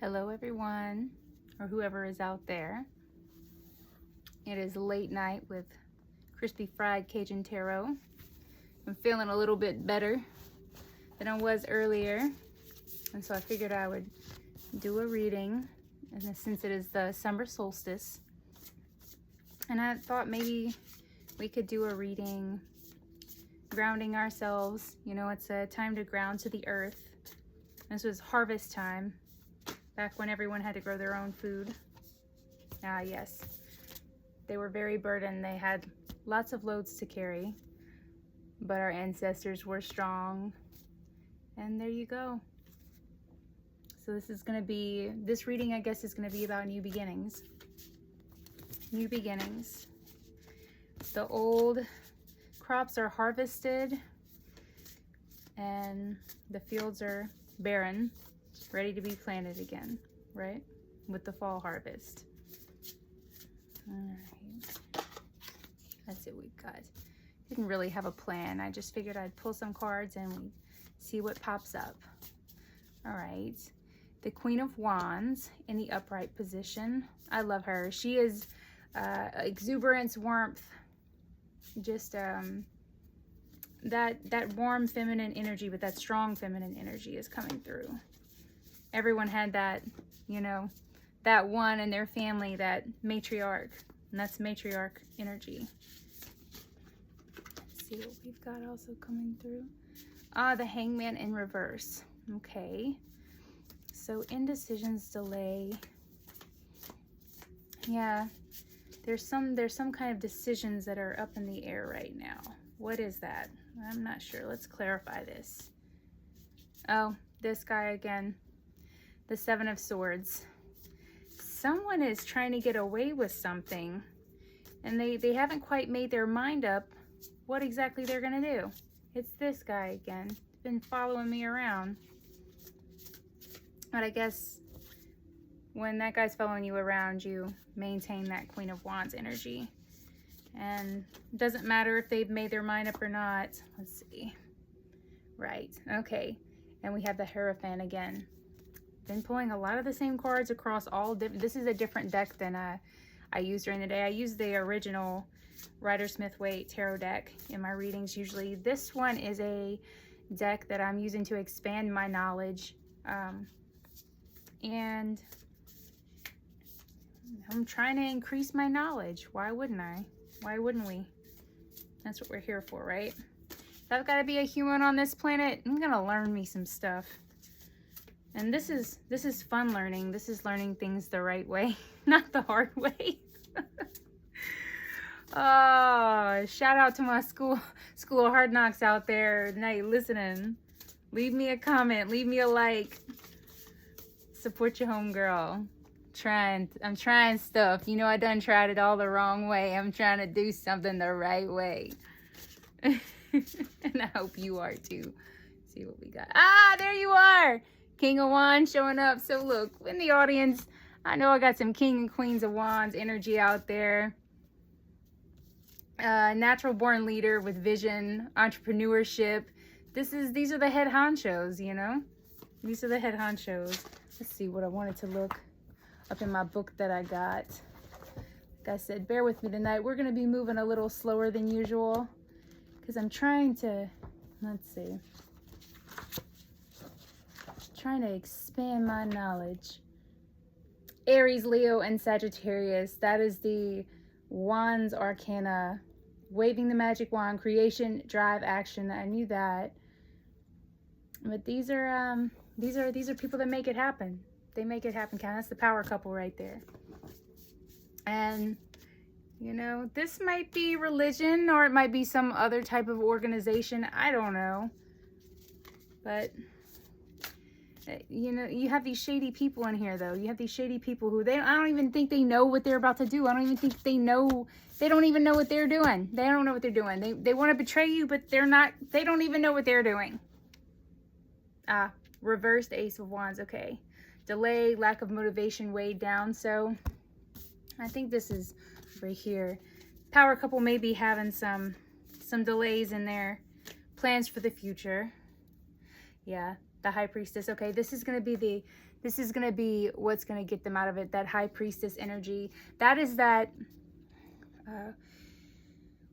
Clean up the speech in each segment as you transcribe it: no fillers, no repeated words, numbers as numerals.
Hello everyone, or whoever is out there. It is late night with crispy fried Cajun taro. I'm feeling a little bit better than I was earlier, and so I figured I would do a reading, and since it is the summer solstice, and I thought maybe we could do a reading grounding ourselves. You know, it's a time to ground to the earth. This was harvest time, back when everyone had to grow their own food. Ah, yes. They were very burdened. They had lots of loads to carry, but our ancestors were strong. And there you go. So this reading, I guess, is going to be about new beginnings. New beginnings. The old crops are harvested and the fields are barren, ready to be planted again, right? With the fall harvest. All right. That's it we've got. Didn't really have a plan. I just figured I'd pull some cards and we'd see what pops up. All right. The Queen of Wands in the upright position. I love her. She is exuberance, warmth, just that warm feminine energy, but that strong feminine energy is coming through. Everyone had that, you know, that one in their family, that matriarch, and that's matriarch energy. Let's see what we've got also coming through. Ah, the Hangman in reverse. Okay, so indecisions, delay. Yeah, there's some kind of decisions that are up in the air right now. What is that? I'm not sure. Let's clarify this. Oh, this guy again. The Seven of Swords. Someone is trying to get away with something, and they haven't quite made their mind up what exactly they're gonna do. It's this guy again. He's been following me around. But I guess when that guy's following you around, you maintain that Queen of Wands energy. And it doesn't matter if they've made their mind up or not. Let's see. Right, okay. And we have the Hierophant again. Been pulling a lot of the same cards across all this is a different deck than I used during the day. I use the original Rider-Smith-Waite tarot deck in my readings usually. This one is a deck that I'm using to expand my knowledge. And I'm trying to increase my knowledge. Why wouldn't I? Why wouldn't we? That's what we're here for, right? If I've got to be a human on this planet, I'm gonna learn me some stuff. And this is fun learning. This is learning things the right way, not the hard way. Oh, shout out to my school of hard knocks out there tonight listening. Leave me a comment, leave me a like. Support your homegirl. I'm trying stuff. You know, I done tried it all the wrong way. I'm trying to do something the right way. And I hope you are too. See what we got. Ah, there you are. King of Wands showing up. So look, in the audience, I know I got some King and Queens of Wands energy out there. Natural born leader with vision, entrepreneurship. These are the head honchos, you know? These are the head honchos. Let's see what I wanted to look up in my book that I got. Like I said, bear with me tonight. We're going to be moving a little slower than usual because I'm trying to, let's see, trying to expand my knowledge. Aries, Leo, and Sagittarius. That is the Wands Arcana. Waving the magic wand, creation, drive, action. I knew that. But these are people that make it happen. They make it happen, Ken. That's the power couple right there. And, you know, this might be religion or it might be some other type of organization. I don't know. But, you know, you have these shady people in here, though. You have these shady people who I don't even think they know what they're about to do. I don't even think they know. They don't even know what they're doing. They don't know what they're doing. They want to betray you, but they don't even know what they're doing. Ah, reversed Ace of Wands. Okay. Delay, lack of motivation, weighed down. So I think this is right here. Power couple may be having some delays in their plans for the future. Yeah, The High Priestess. Okay, this is going to be what's going to get them out of it. That High Priestess energy. That is that,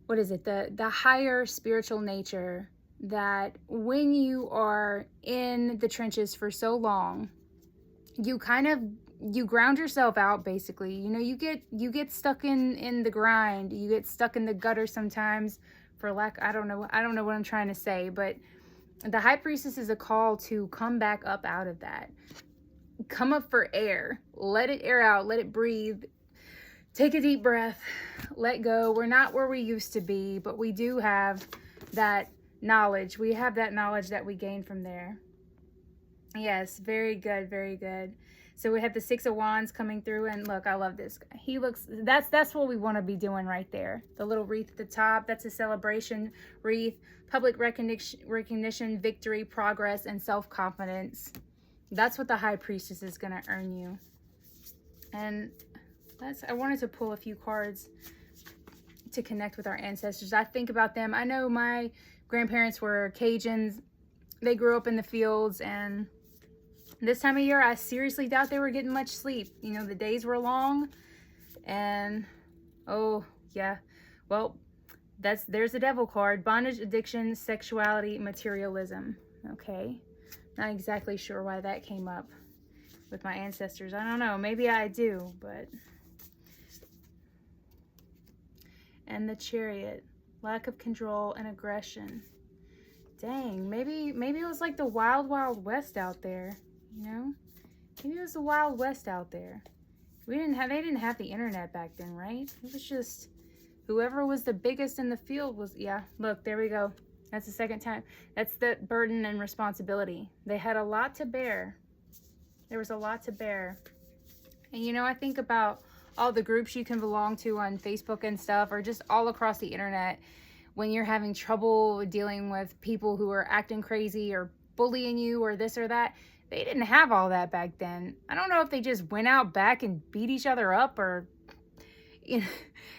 what is it? The higher spiritual nature, that when you are in the trenches for so long, you ground yourself out, basically. You know, you get stuck in the grind. You get stuck in the gutter sometimes, for lack, I don't know what I'm trying to say, but the High Priestess is a call to come back up out of that. Come up for air. Let it air out. Let it breathe. Take a deep breath. Let go. We're not where we used to be, but we do have that knowledge. We have that knowledge that we gained from there. Yes, very good, very good. So we have the Six of Wands coming through, and look, I love this guy. He looks, that's what we want to be doing right there. The little wreath at the top, that's a celebration wreath. Public recognition, victory, progress, and self-confidence. That's what the High Priestess is going to earn you. And I wanted to pull a few cards to connect with our ancestors. I think about them. I know my grandparents were Cajuns. They grew up in the fields, and this time of year, I seriously doubt they were getting much sleep. You know, the days were long, and oh yeah, well, there's the devil card. Bondage, addiction, sexuality, materialism. Okay, not exactly sure why that came up with my ancestors. I don't know, maybe I do, but. And the Chariot, lack of control and aggression. Dang, maybe it was like the wild, wild west out there, you know? Maybe it was the Wild West out there. They didn't have the internet back then, right? It was just whoever was the biggest in the field was, yeah, look, there we go. That's the second time. That's the burden and responsibility. They had a lot to bear. There was a lot to bear. And you know, I think about all the groups you can belong to on Facebook and stuff, or just all across the internet, when you're having trouble dealing with people who are acting crazy or bullying you or this or that. They didn't have all that back then. I don't know if they just went out back and beat each other up, or you know,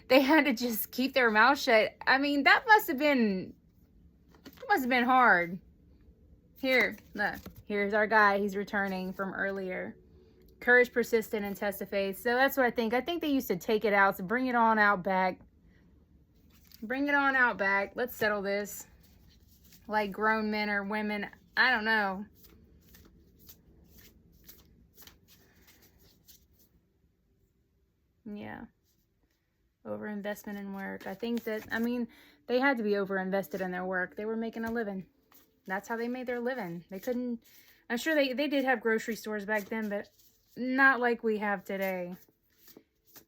they had to just keep their mouth shut. I mean, that must have been hard. Here, look, here's our guy. He's returning from earlier. Courage, persistent, and test of faith. So that's what I think. I think they used to take it out. So bring it on out back. Bring it on out back. Let's settle this. Like grown men or women. I don't know. Yeah. Overinvestment in work. I think that, I mean, they had to be overinvested in their work. They were making a living. That's how they made their living. They couldn't, I'm sure they did have grocery stores back then, but not like we have today.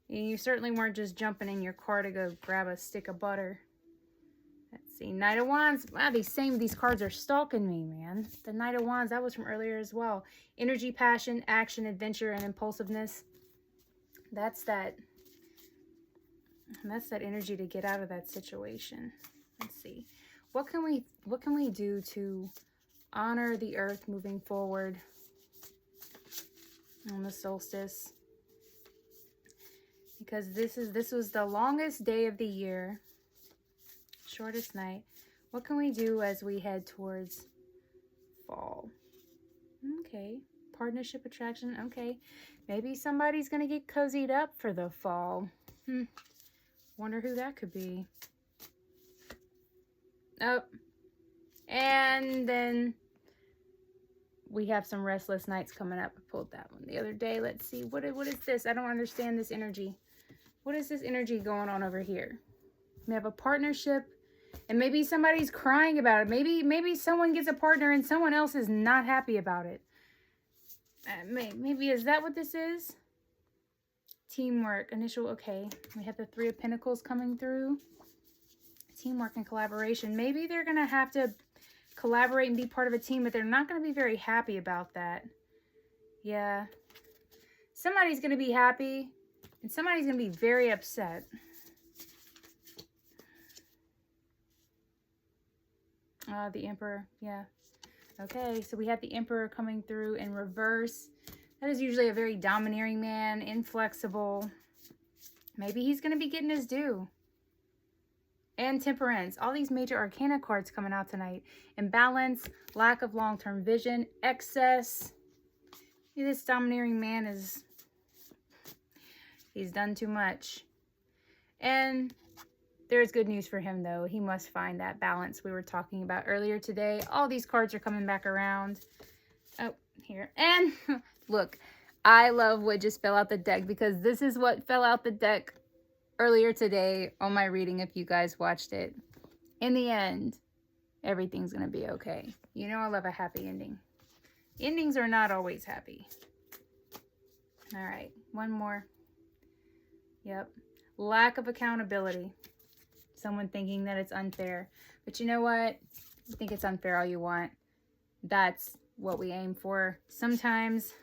You certainly weren't just jumping in your car to go grab a stick of butter. Let's see. Knight of Wands. Wow, these cards are stalking me, man. The Knight of Wands, that was from earlier as well. Energy, passion, action, adventure, and impulsiveness. That's that energy to get out of that situation. Let's see. What can we do to honor the earth moving forward on the solstice? Because this was the longest day of the year, shortest night. What can we do as we head towards fall? Okay. Partnership, attraction. Okay. Maybe somebody's going to get cozied up for the fall. Wonder who that could be. Oh. And then we have some restless nights coming up. I pulled that one the other day. Let's see. What is this? I don't understand this energy. What is this energy going on over here? We have a partnership, and maybe somebody's crying about it. Maybe someone gets a partner and someone else is not happy about it. Maybe is that what this is? Teamwork, initial, okay. We have the Three of Pentacles coming through. Teamwork and collaboration. Maybe they're going to have to collaborate and be part of a team, but they're not going to be very happy about that. Yeah. Somebody's going to be happy, and somebody's going to be very upset. The Emperor, yeah. Okay, so we have the Emperor coming through in reverse. That is usually a very domineering man, inflexible. Maybe he's going to be getting his due. and Temperance. All these major arcana cards coming out tonight. Imbalance, lack of long-term vision, excess. This domineering man he's done too much. And there's good news for him, though. He must find that balance we were talking about earlier today. All these cards are coming back around. Oh, here. And look, I love what just fell out the deck, because this is what fell out the deck earlier today on my reading, if you guys watched it. In the end, everything's going to be okay. You know I love a happy ending. Endings are not always happy. All right, one more. Yep. Lack of accountability. Someone thinking that it's unfair. But you know what? You think it's unfair all you want. That's what we aim for. Sometimes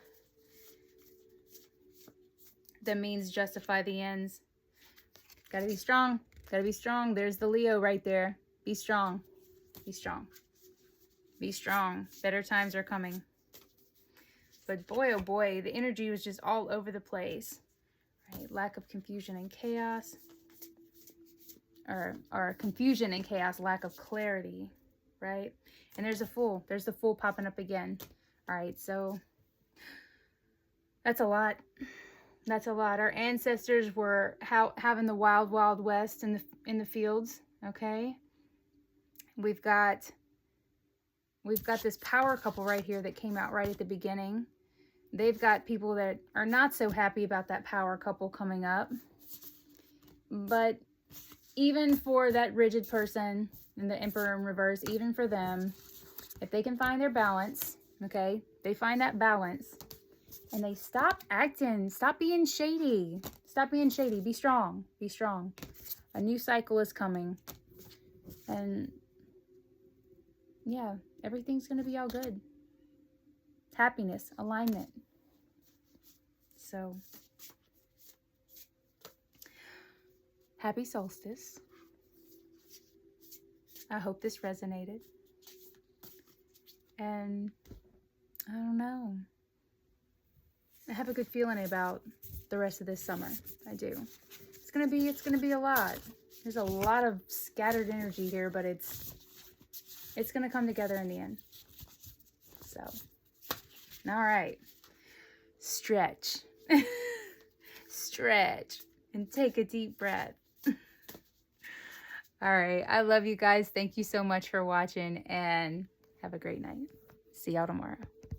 the means justify the ends. Gotta be strong. Gotta be strong. There's the Leo right there. Be strong. Be strong. Be strong. Better times are coming. But boy, oh boy, the energy was just all over the place. Right? Lack of confusion and chaos. Or confusion and chaos, lack of clarity, right? And there's a Fool. There's the Fool popping up again. All right, so that's a lot. That's a lot. Our ancestors were having the wild, wild west in the fields, okay? We've got this power couple right here that came out right at the beginning. They've got people that are not so happy about that power couple coming up. But even for that rigid person and the Emperor in reverse, even for them, if they can find their balance, okay, they find that balance and they stop acting, stop being shady, stop being shady, be strong, be strong. A new cycle is coming. And yeah, everything's going to be all good. Happiness, alignment. So, happy solstice. I hope this resonated. And I don't know. I have a good feeling about the rest of this summer. I do. It's gonna be a lot. There's a lot of scattered energy here, but it's gonna come together in the end. So, all right. Stretch. Stretch. And take a deep breath. All right. I love you guys. Thank you so much for watching, and have a great night. See y'all tomorrow.